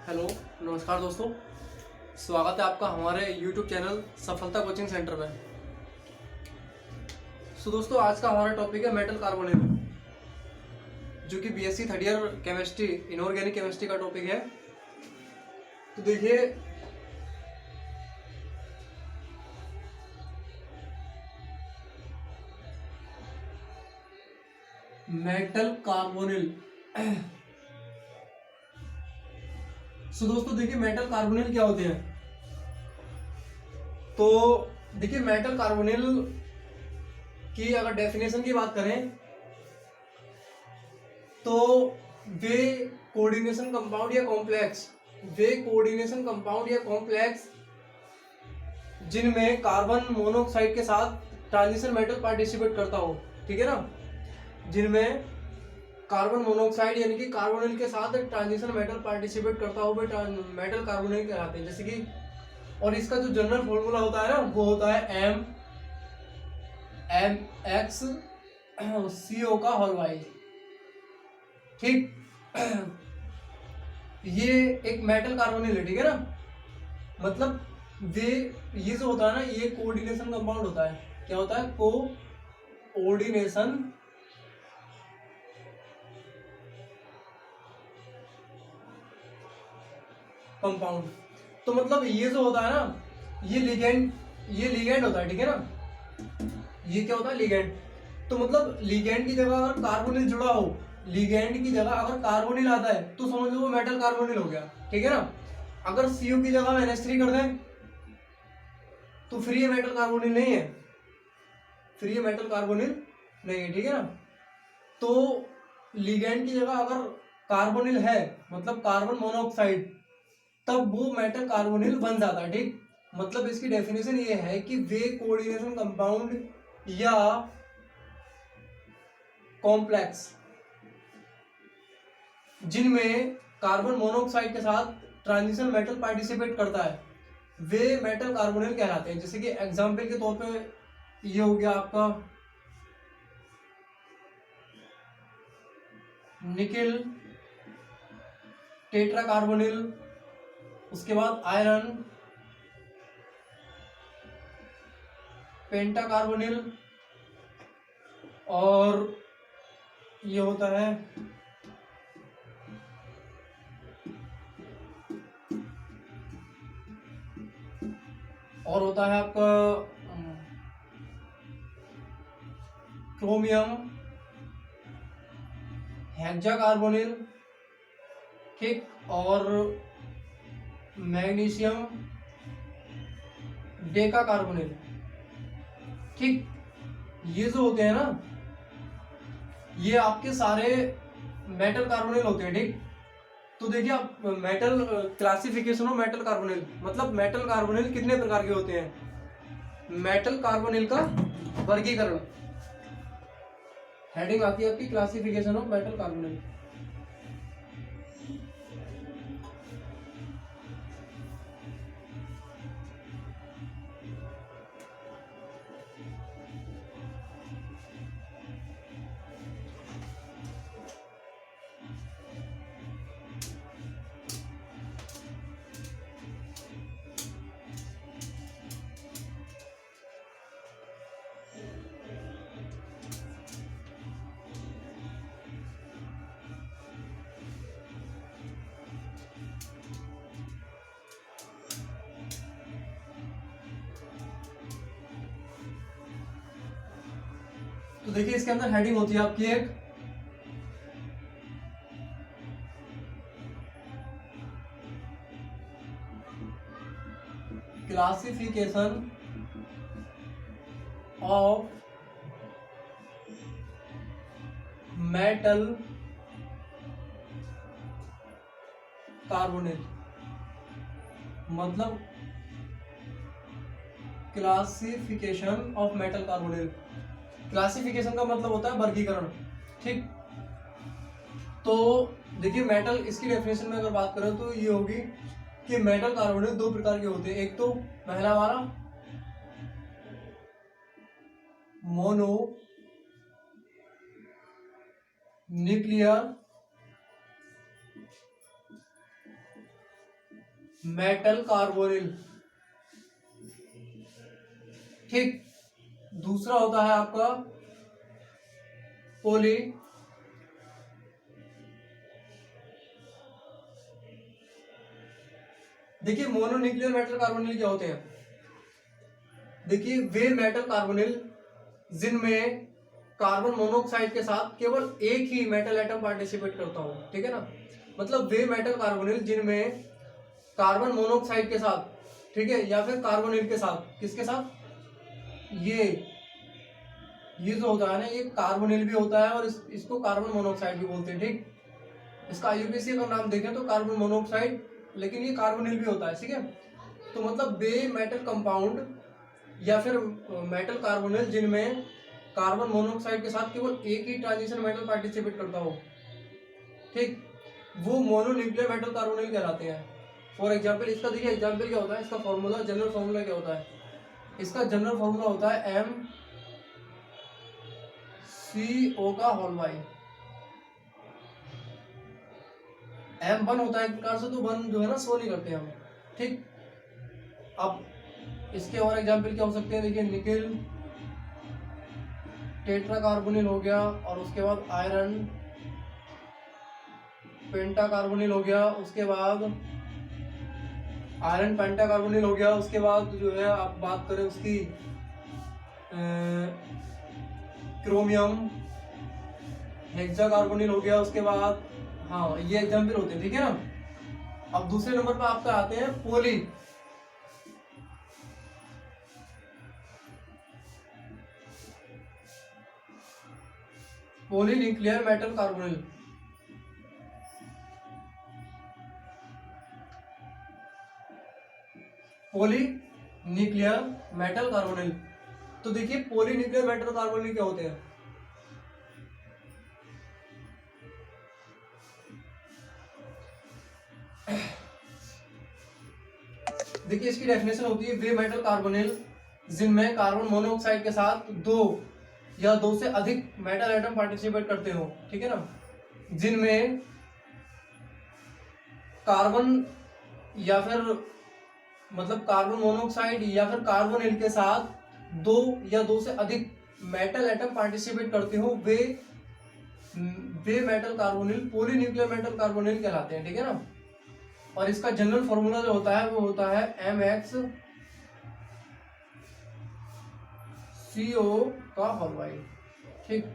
Hello, नमस्कार दोस्तों। स्वागत है आपका हमारे YouTube चैनल सफलता कोचिंग सेंटर में। दोस्तों, आज का हमारा टॉपिक है मेटल कार्बोनेट, जो कि BSc third year chemistry inorganic chemistry का टॉपिक है। तो देखिए, मेटल कार्बोनिल। दोस्तों देखिए, मेटल कार्बोनिल क्या होते हैं। तो देखिए, मेटल कार्बोनिल की अगर डेफिनेशन की बात करें तो वे कोऑर्डिनेशन कंपाउंड या कॉम्प्लेक्स जिनमें कार्बन मोनोऑक्साइड के साथ ट्रांजिशन मेटल पार्टिसिपेट करता हो, ठीक है ना। जिनमें कार्बन मोनोऑक्साइड यानी कि कार्बोनिल के साथ ट्रांजिशन मेटल पार्टिसिपेट करता हो वे मेटल कार्बोनिल कहलाते हैं। जैसे कि और इसका जो जनरल फॉर्मूला होता है ना, वो होता है MX CO का होल वाई। ठीक। ये एक मेटल कार्बोनिल है, ठीक है ना। मतलब ये जो होता है ना, ये कोऑर्डिनेशन कंपाउंड होता है। क्या होता है? Coordination compound. तो मतलब ये जो होता है ना, ये लिगेंड होता है, ठीक है ना। ये क्या होता है? लिगेंड। तो मतलब लिगेंड की जगह अगर कार्बोनिल जुड़ा हो, लिगेंड की जगह अगर कार्बोनिल आता है तो समझ लो वो मेटल कार्बोनिल हो गया, ठीक है ना। अगर CO की जगह में NH3 कर दें तो फिर ये मेटल कार्बोनिल नहीं है, ठीक है ना। तो लिगेंड की जगह अगर कार्बोनिल है, मतलब कार्बन मोनोऑक्साइड, तब वो मेटल कार्बोनिल बन जाता है। ठीक। मतलब इसकी डेफिनेशन ये है कि वे कोऑर्डिनेशन कंपाउंड या कॉम्प्लेक्स जिनमें कार्बन मोनोऑक्साइड के साथ ट्रांजिशन मेटल पार्टिसिपेट करता है वे मेटल कार्बोनिल कहलाते हैं। जैसे कि एग्जांपल के तौर पे ये हो गया आपका निकेल टेट्रा कार्बोनिल, उसके बाद आयरन पेंटा कार्बोनिल, और ये होता है आपका क्रोमियम हेक्सा कार्बोनिल, ठीक, और मैग्नीशियम डेका कार्बोनिल। ठीक। ये जो होते हैं ना, ये आपके सारे मेटल कार्बोनिल होते हैं। ठीक। तो देखिए, आप metal classification of metal carbonyl, मतलब मेटल कार्बोनिल कितने प्रकार के होते हैं। मेटल कार्बोनिल का वर्गीकरण, हेडिंग आती है आपकी क्लासिफिकेशन ऑफ मेटल कार्बोनिल। तो देखिए, इसके अंदर हेडिंग होती है आपकी एक क्लासिफिकेशन ऑफ मेटल कार्बोनिल, मतलब classification of metal carbonyl. Classification का मतलब होता है वर्गीकरण। ठीक। तो देखिए, मेटल, इसकी डेफिनेशन में अगर बात करें तो ये होगी कि मेटल कार्बोनिल दो प्रकार के होते हैं। एक तो पहला वाला मोनो न्यूक्लियर मेटल कार्बोनिल। ठीक, दूसरा होता है आपका पोली देखिए मोनोन्यूक्लियर मेटल कार्बोनिल क्या होते हैं? देखिए वे मेटल कार्बोनिल जिनमें कार्बन मोनोऑक्साइड के साथ केवल एक ही मेटल एटम पार्टिसिपेट करता हो, ठीक है ना। मतलब वे मेटल कार्बोनिल जिनमें कार्बन मोनोऑक्साइड के साथ, ठीक है, या फिर कार्बोनिल के साथ, किसके साथ, ये जो होता है ना, ये कार्बोनिल भी होता है और इसको कार्बन मोनोऑक्साइड भी बोलते हैं। ठीक, इसका आईयूपीएसी का नाम देखें तो कार्बन मोनोऑक्साइड, लेकिन ये कार्बोनिल भी होता है, ठीक है। तो मतलब वे मेटल कंपाउंड या फिर मेटल कार्बोनिल जिनमें कार्बन मोनोऑक्साइड के साथ केवल एक ही ट्रांजिशन मेटल पार्टिसिपेट करता हो, ठीक, वो मोनोन्यूक्लियर मेटल कार्बोनिल कहलाते हैं। फॉर एग्जाम्पल, इसका देखिए एग्जाम्पल क्या होता है, इसका फॉर्मूला, जनरल फॉर्मूला क्या होता है, इसका जनरल फॉर्मूला होता है MCO का होल बाई M1 होता है एक प्रकार से, तो 1 जो है ना सो नहीं करते हम। ठीक, अब इसके और एग्जाम्पल क्या हो सकते हैं, देखिए निकेल टेट्रा कार्बोनिल हो गया, और उसके बाद आयरन पेंटा कार्बोनिल हो गया, उसके बाद आयरन पेंटा कार्बोनिल हो गया, उसके बाद जो है आप बात करें उसकी क्रोमियम हेक्सा कार्बोनिल हो गया, उसके बाद, हाँ ये एग्जाम्पल होते हैं, ठीक है ना। अब दूसरे नंबर पर आपका आते हैं polynuclear metal carbonyl. Polynuclear metal carbonyl, तो देखिए पॉलीन्यूक्लियर मेटल कार्बोनिल क्या होते हैं? देखिए इसकी डेफिनेशन होती है वे मेटल कार्बोनिल जिनमें कार्बन मोनोऑक्साइड के साथ दो या दो से अधिक मेटल एटम पार्टिसिपेट करते हो, ठीक है ना, जिनमें कार्बन या फिर मतलब कार्बन मोनोऑक्साइड या फिर कार्बोनिल के साथ दो या दो से अधिक मेटल एटम पार्टिसिपेट करते हो, वे metal carbonyl polynuclear metal carbonyl कहलाते हैं, ठीक है ना। और इसका जनरल फॉर्मूला जो होता है वो होता है MxCO का होल बाई। ठीक,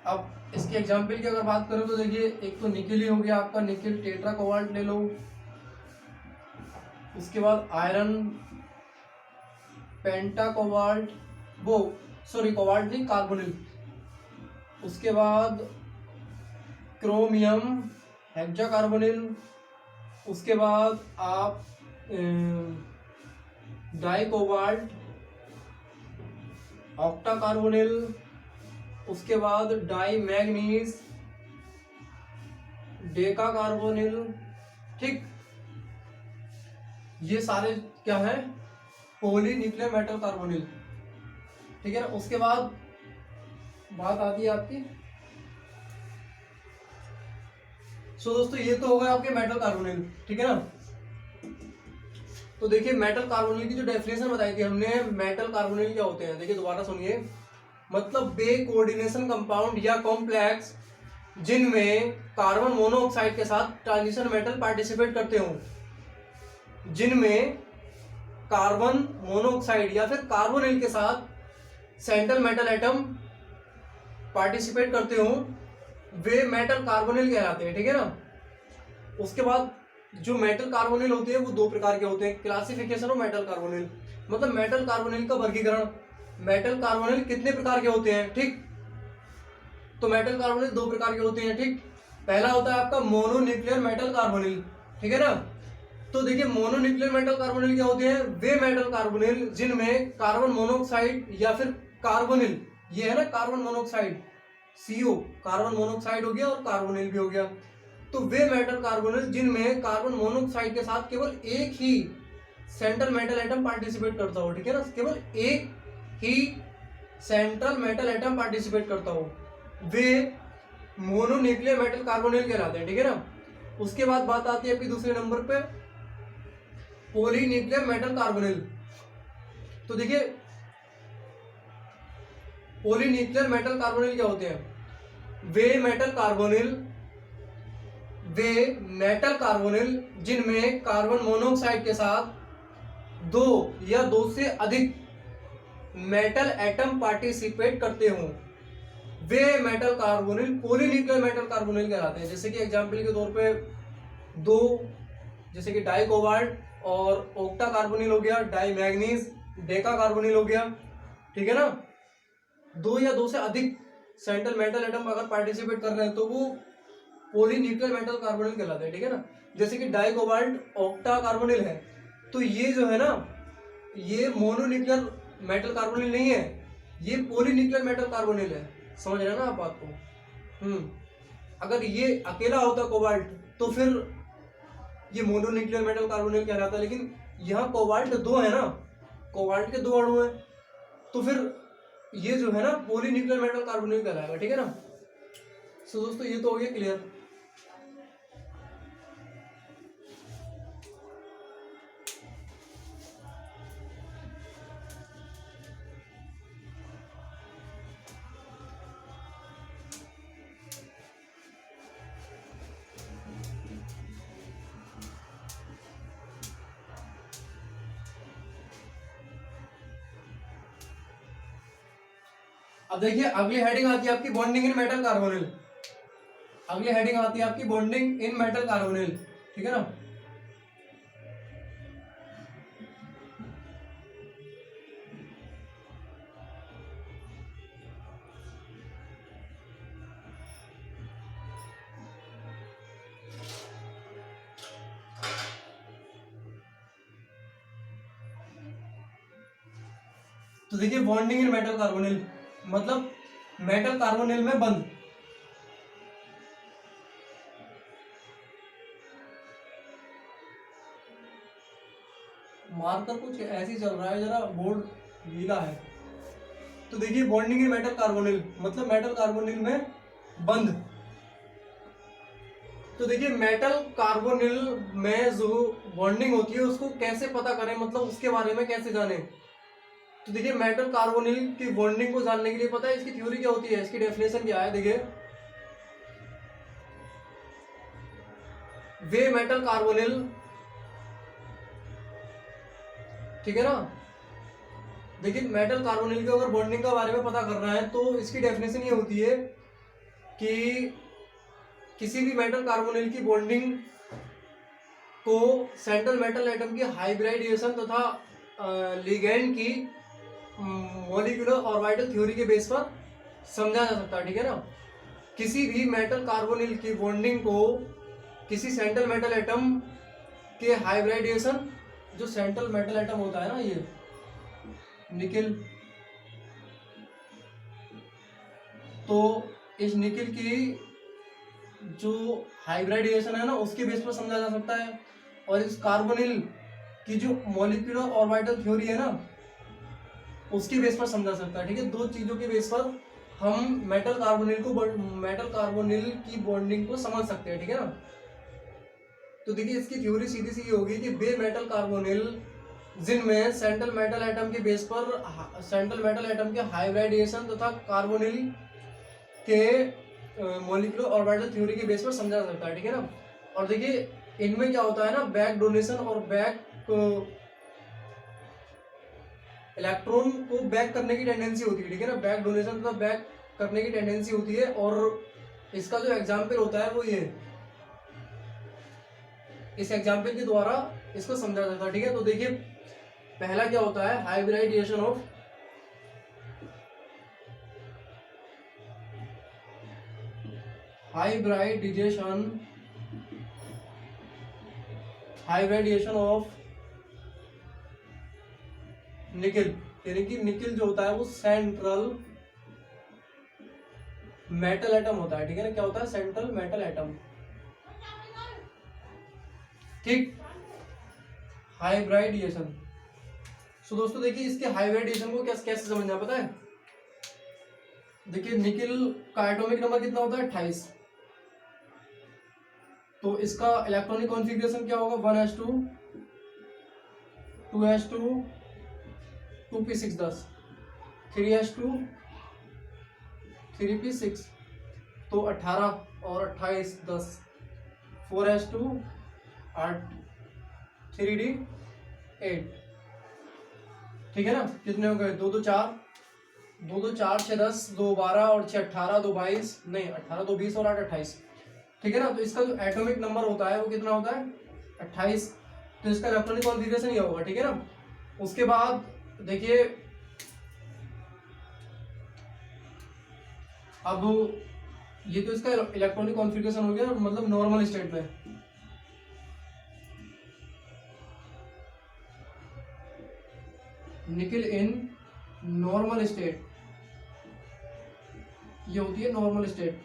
अब इसके एग्जाम्पल की अगर बात करें तो देखिए एक तो निकेल ही हो गया आपका, निकेल टेट्रा कोबाल्ट ले लो, उसके बाद आयरन पेंटा कोबाल्ट, वो सॉरी कोबाल्ट नहीं कार्बोनिल, उसके बाद क्रोमियम हेक्सा कार्बोनिल, उसके बाद आप डाई कोबाल्ट ऑक्टा कार्बोनिल, उसके बाद डाई मैग्नीज डेका कार्बोनिल। ठीक, ये सारे क्या है, पॉलीन्यूक्लियर मेटल कार्बोनिल, ठीक है ना। उसके बाद बात आती है आपकी, सो दोस्तों ये तो हो गए आपके मेटल कार्बोनिल, ठीक है ना। तो देखिए मेटल कार्बोनिल की जो डेफिनेशन बताई थी हमने, मेटल कार्बोनिल क्या होते हैं, देखिए दोबारा सुनिए, मतलब वे कोऑर्डिनेशन कंपाउंड या कॉम्प्लेक्स जिनमें कार्बन मोनोऑक्साइड के साथ ट्रांजिशन मेटल पार्टिसिपेट करते हो, जिनमें कार्बन मोनोऑक्साइड या फिर कार्बोनिल के साथ सेंट्रल मेटल एटम पार्टिसिपेट करते हो, वे मेटल कार्बोनिल कहलाते हैं, ठीक है ना। उसके बाद जो मेटल कार्बोनिल होते हैं वो दो प्रकार के होते हैं, क्लासिफिकेशन ऑफ मेटल कार्बोनिल, मतलब मेटल कार्बोनिल का वर्गीकरण, मेटल कार्बोनिल कितने प्रकार के होते हैं, ठीक। तो मेटल कार्बोनिल दो प्रकार के होते हैं, ठीक। पहला होता है आपका मोनोन्यूक्लियर मेटल कार्बोनिल, ठीक है ना। तो देखिए मोनोन्यूक्लियर मेटल कार्बोनिल क्या होते हैं, वे मेटल कार्बोनिल जिनमें कार्बन मोनोऑक्साइड या फिर कार्बोनिल, ये है ना carbon monoxide, CO carbon monoxide हो गया और कार्बोनिल भी हो गया, तो वे मेटल कार्बोनिल जिनमें कार्बन मोनोऑक्साइड के साथ केवल एक ही सेंट्रल मेटल एटम पार्टिसिपेट करता हो, ठीक है ना, केवल एक ही सेंट्रल मेटल एटम पार्टिसिपेट करता हो, वे मोनोन्यूक्लियर मेटल कार्बोनिल कहलाते हैं, ठीक है ना। उसके बाद बात आती है आपकी दूसरे नंबर पे पॉलीन्यूक्लियर मेटल कार्बोनिल। तो देखिए पॉलीन्यूक्लियर मेटल कार्बोनिल क्या होते हैं? वे मेटल कार्बोनिल जिनमें कार्बन मोनोऑक्साइड के साथ दो या दो से अधिक मेटल एटम पार्टिसिपेट करते हों, वे metal carbonyl polynuclear metal carbonyl कहलाते हैं। जैसे कि एग्जांपल के तौर पे दो, जैसे कि डाई कोबाल्ट और ऑक्टा कार्बोनिल हो गया, डाई मैग्नीज, डेका कार्बोनिल हो गया, ठीक है ना। दो या दो से अधिक सेंट्रल मेटल एटम अगर पार्टिसिपेट कर रहे हैं तो वो पॉलीन्यूक्लियर मेटल कार्बोनिल कहलाते हैं, ठीक है ना। जैसे कि डाई कोबाल्ट ऑक्टा कार्बोनिल है, तो ये जो है ना, ये मोनोन्यूक्लियर मेटल कार्बोनिल नहीं है, ये पॉलीन्यूक्लियर मेटल कार्बोनिल है। समझ रहे हैं ना आप बात को? अगर ये अकेला होता कोबाल्ट तो फिर ये मोनोन्यूक्लियर मेटल कार्बोनिल कहलाता, लेकिन यहाँ कोबाल्ट दो है ना, कोबाल्ट के दो अणु हैं, तो फिर ये जो है ना पॉलीन्यूक्लियर मेटल कार्बोनिल कहलाएगा, ठीक है ना। सो दोस्तों ये तो हो गया क्लियर। अब देखिए अगली हेडिंग आती है आपकी बॉन्डिंग इन मेटल कार्बोनिल। अगली हेडिंग आती है आपकी बॉन्डिंग इन मेटल कार्बोनिल, ठीक है ना। तो देखिए बॉन्डिंग इन मेटल कार्बोनिल मतलब मेटल कार्बोनिल में बंद। मार्कर कुछ ऐसे चल रहा है, जरा बोर्ड गीला है। तो देखिए बॉन्डिंग इन मेटल कार्बोनिल मतलब मेटल कार्बोनिल में बंद। तो देखिए मेटल कार्बोनिल में जो बॉन्डिंग होती है उसको कैसे पता करें, मतलब उसके बारे में कैसे जाने। तो देखिए मेटल कार्बोनिल की बॉन्डिंग को जानने के लिए पता है इसकी थ्योरी क्या होती है, इसकी डेफिनेशन क्या है। देखिए वे मेटल कार्बोनिल, ठीक है ना। देखिए मेटल कार्बोनिल की अगर बॉन्डिंग के बारे में पता करना है तो इसकी डेफिनेशन ये होती है कि किसी भी मेटल कार्बोनिल की बॉन्डिंग को सेंट्रल मेटल एटम की हाइब्रिडाइजेशन तथा लिगैंड की मॉलिक्यूलर ऑर्बिटल थ्योरी के बेस पर समझा जा सकता है, ठीक है ना। किसी भी मेटल कार्बोनिल की बॉन्डिंग को किसी सेंट्रल मेटल एटम के हाइब्रिडाइजेशन, जो सेंट्रल मेटल एटम होता है ना ये निकिल, तो इस निकिल की जो हाइब्रिडाइजेशन है ना उसके बेस पर समझा जा सकता है। और इस कार्बोनिल की जो मॉलिक्यूलर ऑर्बिटल थ्योरी है ना उसके बेस पर समझा सकता है, ठीक है। दो चीजों के बेस पर हम मेटल कार्बोनिल की बॉन्डिंग को समझ सकते हैं, ठीक है ना। तो देखिए इसकी थ्योरी सीधी सी होगी कि वे मेटल कार्बोनिल जिनमें सेंट्रल मेटल एटम के बेस पर सेंट्रल मेटल एटम के हाइब्रिडाइजेशन तथा कार्बोनिल के मॉलिक्यूलर ऑर्बिटल थ्योरी के बेस पर समझा जा सकता है, ठीक है ना। और देखिए इनमें क्या होता है ना, बैक डोनेशन और बैक इलेक्ट्रॉन को बैक करने की टेंडेंसी होती है, ठीक है ना। बैक डोनेशन तथा बैक करने की टेंडेंसी होती है। और इसका जो एग्जाम्पल होता है वो ये, इस एग्जाम्पल के द्वारा इसको समझा जाता है, ठीक है। तो देखिए पहला क्या होता है, हाइब्रिडाइजेशन ऑफ ऑफ निकिल, यानी कि निकिल जो होता है वो सेंट्रल मेटल एटम होता है, ठीक है ना। क्या होता है, सेंट्रल मेटल एटम, ठीक। हाइब्रिडाइजेशन। सो दोस्तों देखिए इसके हाइब्रिडाइजेशन को कैसे समझना पता है। देखिए निकिल का एटॉमिक नंबर कितना होता है, 28, तो इसका इलेक्ट्रॉनिक कॉन्फ़िगरेशन क्या होगा, 1s2 2s2 2p6 10, 3s2 3p6, तो 18 और 28 10, 4s2 8 3d 8, ठीक है ना। कितने हो गए, 2 2 4 2 2 4 6 10, 2 12 और 6 18, 2 22 नहीं 18 2 20 और 8 28, ठीक है ना। तो इसका जो एटॉमिक नंबर होता है वो कितना होता है, 28। तो इसका इलेक्ट्रॉनिक कॉन्फ़िगरेशन ये होगा, ठीक है ना। उसके बाद देखिए अब ये तो इसका इलेक्ट्रॉनिक कॉन्फ़िगरेशन हो गया, मतलब नॉर्मल स्टेट में। निकल इन नॉर्मल स्टेट, ये होती है नॉर्मल स्टेट।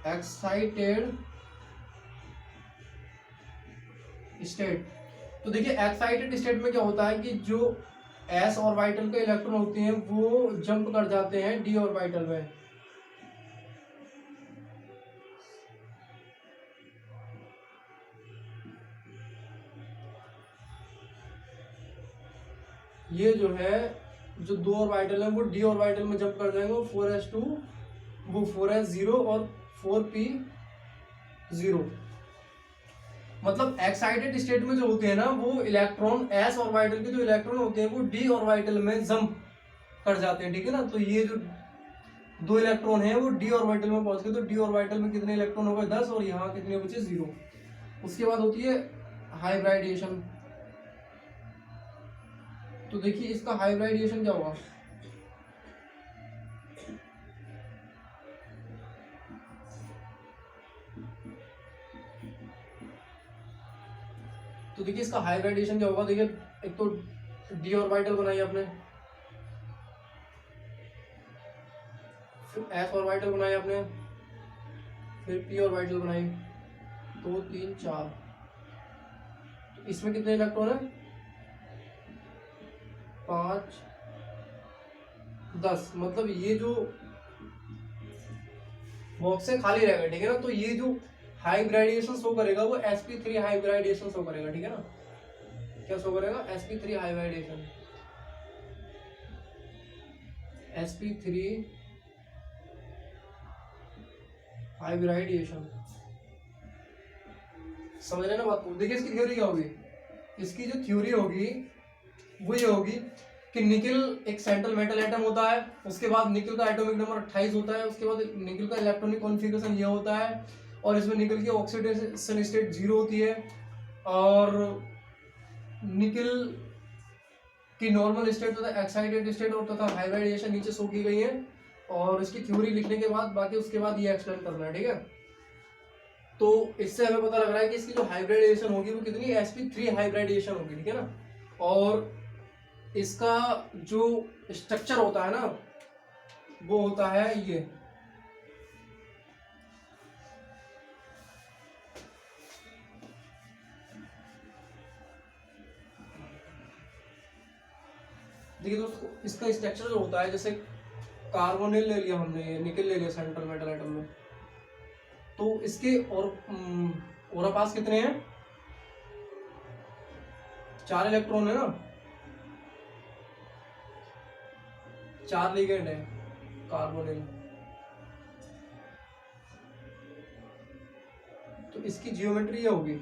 एक्साइटेड स्टेट, तो देखिए एक्साइटेड स्टेट में क्या होता है कि जो एस ऑर्बिटल के इलेक्ट्रॉन होते हैं वो जंप कर जाते हैं डी ऑर्बिटल में। ये जो है जो 2 ऑर्बिटल है वो डी ऑर्बिटल में जंप कर जाएंगे, 4s2 वो 4s0 और 4p0। मतलब एक्साइटेड स्टेट में जो होते हैं ना वो इलेक्ट्रॉन एस ऑर्बिटल के जो इलेक्ट्रॉन होते हैं वो डी ऑर्बिटल में जंप कर जाते हैं, ठीक है ना। तो ये जो 2 इलेक्ट्रॉन है वो डी ऑर्बिटल में पहुंच गए, तो डी ऑर्बिटल में कितने इलेक्ट्रॉन हो गए 10 और यहाँ कितने बचे 0। उसके बाद होती है हाइब्रिडाइजेशन। तो देखिए इसका हाइब्रिडाइजेशन क्या होगा, तो देखिए इसका हाइब्रिडाइजेशन क्या होगा। देखिए एक तो डी ऑर्बिटल बनाई आपने, फिर एस ऑर्बिटल बनाई आपने, फिर पी ऑर्बिटल बनाई, 2 3 4, तो इसमें कितने इलेक्ट्रॉन है 5 10, मतलब ये जो बॉक्स है खाली रहेगा, ठीक है ना। तो ये जो हाइब्रिडाइजेशन शो करेगा वो sp3 हाइब्रिडाइजेशन शो करेगा, ठीक है ना। क्या शो करेगा, sp3 हाइब्रिडाइजेशन, sp3 हाइब्रिडाइजेशन, समझ रहे ना बात को। देखिए इसकी थ्योरी क्या होगी, इसकी जो थ्योरी होगी वो ये होगी कि निकल एक सेंट्रल मेटल एटम होता है, उसके बाद निकल का एटॉमिक नंबर 28 होता है, उसके बाद निकल का इलेक्ट्रॉनिक कॉन्फ़िगरेशन ये होता है, और इसमें निकल की ऑक्सीडेशन स्टेट 0 होती है, और निकल की नॉर्मल स्टेट तथा एक्साइटेड स्टेट और तथा हाइब्रिडाइजेशन नीचे शो की गई है। और इसकी थ्योरी लिखने के बाद बाकी उसके बाद ये एक्सप्लेन करना है, ठीक है। तो इससे हमें पता लग रहा है कि इसकी जो हाइब्रिडाइजेशन होगी वो कितनी sp3 हाइब्रिडाइजेशन होगी, ठीक है ना। और इसका जो स्ट्रक्चर होता है ना वो होता है ये, देखिए दोस्तों इसका स्ट्रक्चर जो होता है, जैसे कार्बोनिल ले लिया हमने, निकल ले लिया सेंट्रल मेटल एटम में, तो इसके और पास कितने हैं 4 इलेक्ट्रॉन है ना, 4 लिगेंड है कार्बोनिल। तो इसकी जियोमेट्री ये होगी,